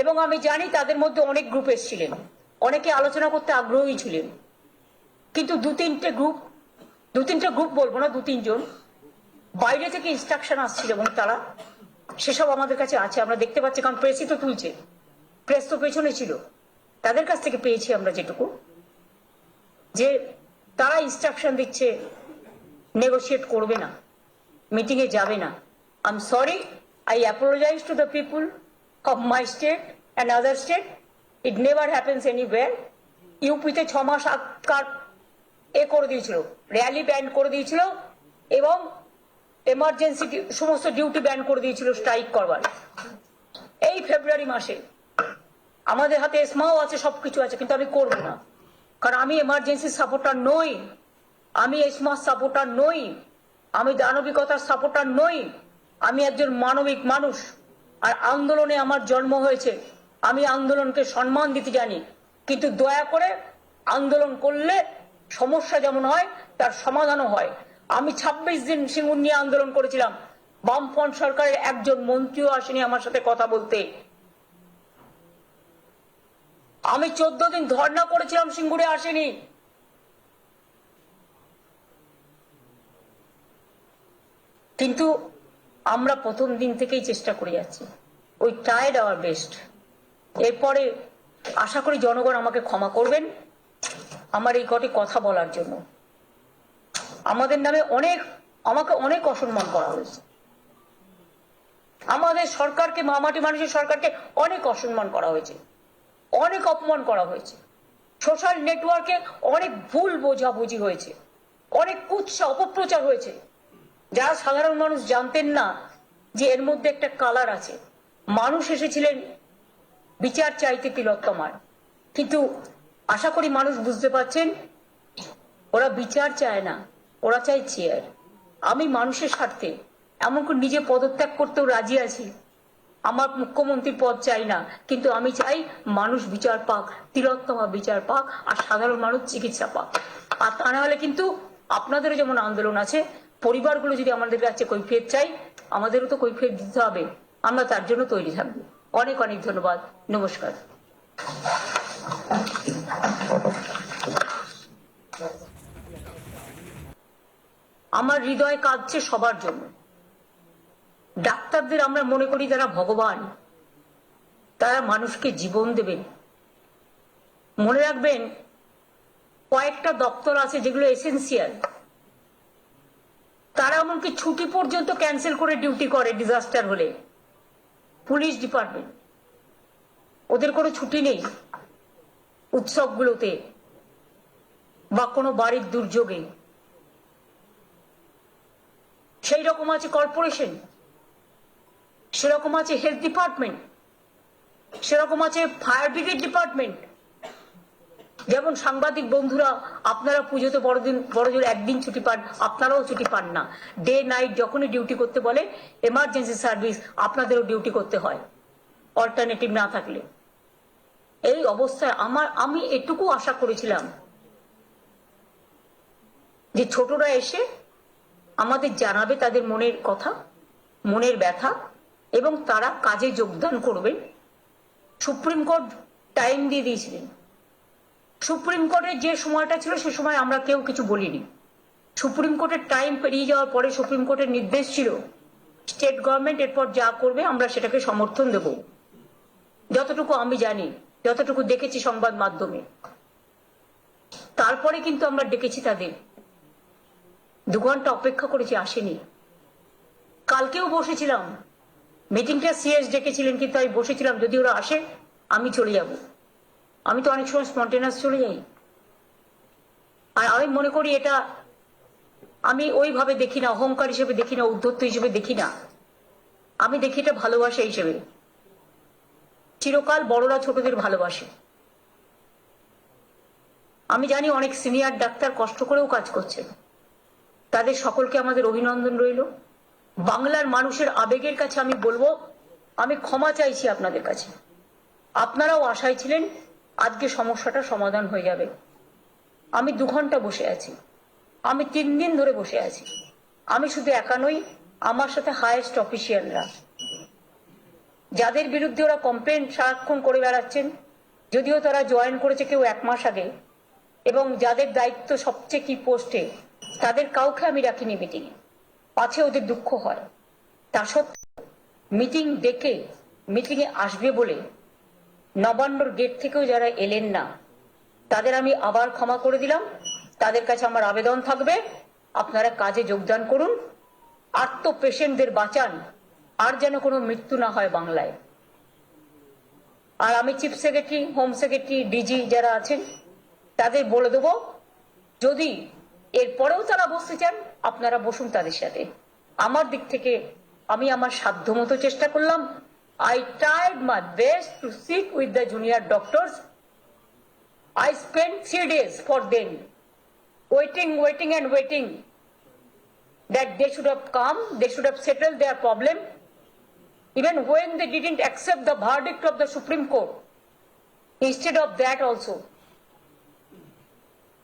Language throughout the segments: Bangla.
এবং আমি জানি তাদের মধ্যে অনেক গ্রুপ এসেছিলেন, অনেকে আলোচনা করতে আগ্রহী ছিলেন, কিন্তু দু তিনটে গ্রুপ বলবো না, 2-3 জন বাইরে থেকে ইনস্ট্রাকশন আসছিল এবং তারা সেসব আমাদের কাছে আছে, আমরা দেখতে পাচ্ছি, কারণ প্রেসই তো তুলছে, প্রেস তো পেছনে ছিল, তাদের কাছ থেকে পেয়েছি আমরা যেটুকু, যে তারা ইনস্ট্রাকশন দিচ্ছে নেগোশিয়েট করবে না, মিটিং এ যাবে না। I am sorry, I apologize to the people of my state and other state, it never happens anywhere. ইউপিতে 6 মাস আগকার করে দিয়েছিল, র্যালি ব্যান করে দিয়েছিল এবং এমার্জেন্সি সমস্ত ডিউটি ব্যান করে দিয়েছিল স্ট্রাইক করবার। এই ফেব্রুয়ারি মাসে আমাদের হাতে এসমাও আছে, সবকিছু আছে, কিন্তু আমি করবো না, কারণ আমি এমার্জেন্সি সাপোর্টার নই, আমি এসমার সাপোর্টার নই, আমি দানবিকতার সাপোর্টার নই, আমি একজন মানবিক মানুষ, আর আন্দোলনে আমার জন্ম হয়েছে, আমি আন্দোলনকে সম্মান দিতে জানি, কিন্তু দয়া করে আন্দোলন করলে সমস্যা যেমন হয় তার সমাধানও হয়। আমি 26 দিন সিঙ্গুর নিয়ে আন্দোলন করেছিলাম, বামফ্রন্ট সরকারের একজন মন্ত্রীও আসেনি আমার সাথে কথা বলতে। আমি 14 দিন ধর্ণা করেছিলাম, সিঙ্গুরে আসেনি। কিন্তু আমরা প্রথম দিন থেকেই চেষ্টা করে যাচ্ছি, ওই ট্রাইড আওয়ার বেস্ট। এরপরে আশা করি জনগণ আমাকে ক্ষমা করবেন আমার এই কটি কথা বলার জন্য। আমাদের নামে আমাকে অনেক অসম্মান করা হয়েছে, আমাদের সরকারকে, মামাটি মানুষের সরকারকে অনেক অসম্মান করা হয়েছে, অনেক অপমান করা হয়েছে, সোশ্যাল নেটওয়ার্কে অনেক ভুল বোঝাবুঝি হয়েছে, অনেক কুৎসা অপপ্রচার হয়েছে, যারা সাধারণ মানুষ জানতেন না যে এর মধ্যে একটা কালার আছে। মানুষ এসেছিলেন বিচার চাইতে তিলোত্তমার, কিন্তু আশা করি মানুষ বুঝতে পারছেন ওরা বিচার চায় না, ওরা চায় চেয়ার। আমি মানুষের স্বার্থে এমনকি নিজে পদত্যাগ করতেও রাজি আছি, আমার মুখ্যমন্ত্রীর পদ চাই না, কিন্তু আমি চাই মানুষ বিচার পাক, তিলোত্তমা বিচার পাক, আর সাধারণ মানুষ চিকিৎসা পাক। আর তা না হলে কিন্তু আপনাদেরও যেমন আন্দোলন আছে, পরিবারগুলো যদি আমাদের কাছে কৈফিয়ত চাই, আমাদেরও তো কৈফিয়ত দিতে হবে, আমরা তার জন্য তৈরি থাকবো। অনেক অনেক ধন্যবাদ, নমস্কার। আমার হৃদয় কাঁদছে সবার জন্য। ডাক্তারদের আমরা মনে করি তারা ভগবান, তারা মানুষকে জীবন দেবেন। মনে রাখবেন, কয়েকটা দপ্তর আছে যেগুলো এসেন্সিয়াল, তারা এমনকি ছুটি পর্যন্ত ক্যান্সেল করে ডিউটি করে ডিজাস্টার হলে। পুলিশ ডিপার্টমেন্ট, ওদের কোনো ছুটি নেই উৎসবগুলোতে বা কোনো বাড়ির দুর্যোগে। সেই রকম আছে কর্পোরেশন, সেরকম আছে হেলথ ডিপার্টমেন্ট, সেরকম আছে ফায়ার ব্রিগেড ডিপার্টমেন্ট। যেমন সাংবাদিক বন্ধুরা, আপনারা পুজোতে বড়জোর একদিন ছুটি পান, আপনারাও ছুটি পান না। ডে নাইট যখনই ডিউটি করতে বলে এমার্জেন্সি সার্ভিস, আপনাদেরও ডিউটি করতে হয় অল্টারনেটিভ না থাকলে। এই অবস্থায় আমি এটুকু আশা করেছিলাম যে ছোটরা এসে আমাদের জানাবে তাদের মনের কথা, মনের ব্যথা, এবং তারা কাজে যোগদান করবেন। সুপ্রিম কোর্ট টাইম দিয়ে দিয়েছিলেন, সুপ্রিম কোর্টের যে সময়টা ছিল সে সময় আমরা কেউ কিছু বলিনি। সুপ্রিম কোর্টের টাইম পেরিয়ে যাওয়ার পরে সুপ্রিম কোর্টের নির্দেশ ছিল স্টেট গভর্নমেন্ট এরপর যা করবে আমরা সেটাকে সমর্থন দেব। যতটুকু আমি জানি, যতটুকু দেখেছি সংবাদ মাধ্যমে, তারপরে কিন্তু আমরা ডেকেছি তাদের, 2 ঘন্টা অপেক্ষা করেছি, আসেনি। কালকেও বসেছিলাম, মিটিংটা সিএস ডেকেছিলেন, কিন্তু আমি বসেছিলাম যদি ওরা আসে আমি চলে যাব। আমি তো অনেক সময় স্পন্টেনাস চলে যাই, আর আমি মনে করি এটা আমি ওইভাবে দেখি না, অহংকার হিসেবে দেখি না, উদ্ধত্ত হিসেবে দেখি না, আমি দেখি এটা ভালোবাসা হিসেবে। চিরকাল বড়রা ছোটদের ভালোবাসে। আমি জানি অনেক সিনিয়র ডাক্তার কষ্ট করেও কাজ করছে, তাদের সকলকে আমাদের অভিনন্দন রইল। বাংলার মানুষের আবেগের কাছে আমি বলবো, আমি ক্ষমা চাইছি আপনাদের কাছে। আপনারাও আশায় ছিলেন আজকে সমস্যাটা সমাধান হয়ে যাবে। আমি 2 ঘন্টা বসে আছি, আমি 3 দিন ধরে বসে আছি। আমি শুধু একা নই, আমার সাথে হাইয়েস্ট অফিসিয়ালরা, যাদের বিরুদ্ধে ওরা কমপ্লেন সারাক্ষণ করে বেড়াচ্ছেন, যদিও তারা জয়েন করেছে কেউ 1 মাস আগে, এবং যাদের দায়িত্ব সবচেয়ে কি পোস্টে, তাদের কাউকে আমি রাখিনি মিটিংয়ে, পাছে ওদের দুঃখ হয়। তা সত্ত্বেও মিটিং ডেকে মিটিংয়ে আসবে বলে নবান্নর গেট থেকেও যারা এলেন না, তাদের আমি আবার ক্ষমা করে দিলাম। তাদের কাছে আমার আবেদন থাকবে, আপনারা কাজে যোগদান করুন, আর তো পেশেন্টদের বাঁচান, আর যেন কোনো মৃত্যু না হয় বাংলায়। আর আমি chief secretary, home secretary, DG যারা আছেন তাদের বলে দেবো, যদি এরপরেও তারা বসতে চান আপনারা বসুন তাদের সাথে। আমার দিক থেকে আমি আমার সাধ্যমতো চেষ্টা করলাম। I tried my best to sit with the junior doctors. I spent 3 days for them, waiting and waiting that they should have come, they should have settled their problem. Even when they didn't accept the verdict of the Supreme Court, instead of that also,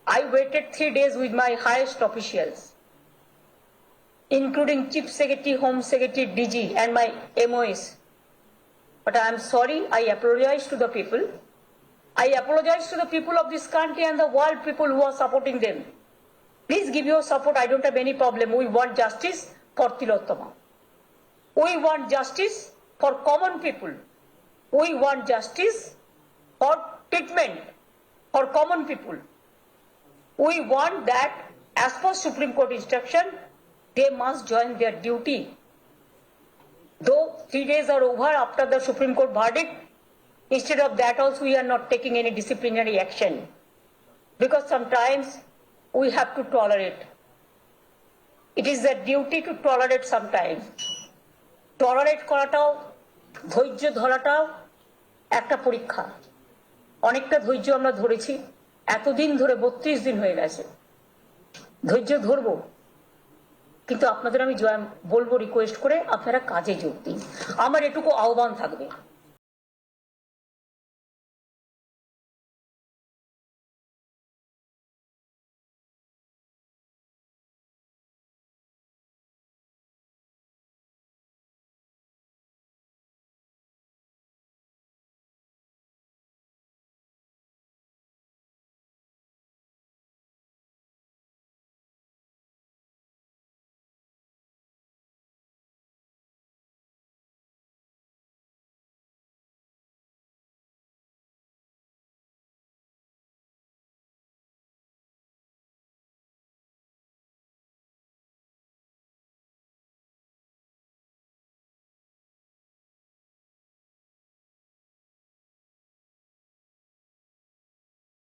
I waited 3 days with my highest officials, including Chief Secretary, Home Secretary, DG, and my MOS. But I am sorry, I apologize to the people. I apologize to the people of this country and the world people who are supporting them. Please give your support, I don't have any problem. We want justice for Tilottama. We want justice for common people. We want justice for treatment for common people. We want that, as per Supreme Court instruction, they must join their duty. Though 3 days are over after the Supreme Court verdict, instead of that also we are not taking any disciplinary action. Because sometimes we have to tolerate. It is the duty to tolerate sometimes. Tolerate করাটাও, ধৈর্য ধরাটাও একটা পরীক্ষা। অনেকটা ধৈর্য আমরা ধরেছি, এতদিন ধরে 32 দিন হয়ে গেছে। ধৈর্য ধরবো, কিন্তু আপনাদের আমি বলবো রিকোয়েস্ট করে আপনারা কাজে যোগ দিন। আমার এটুকু আহ্বান থাকবে।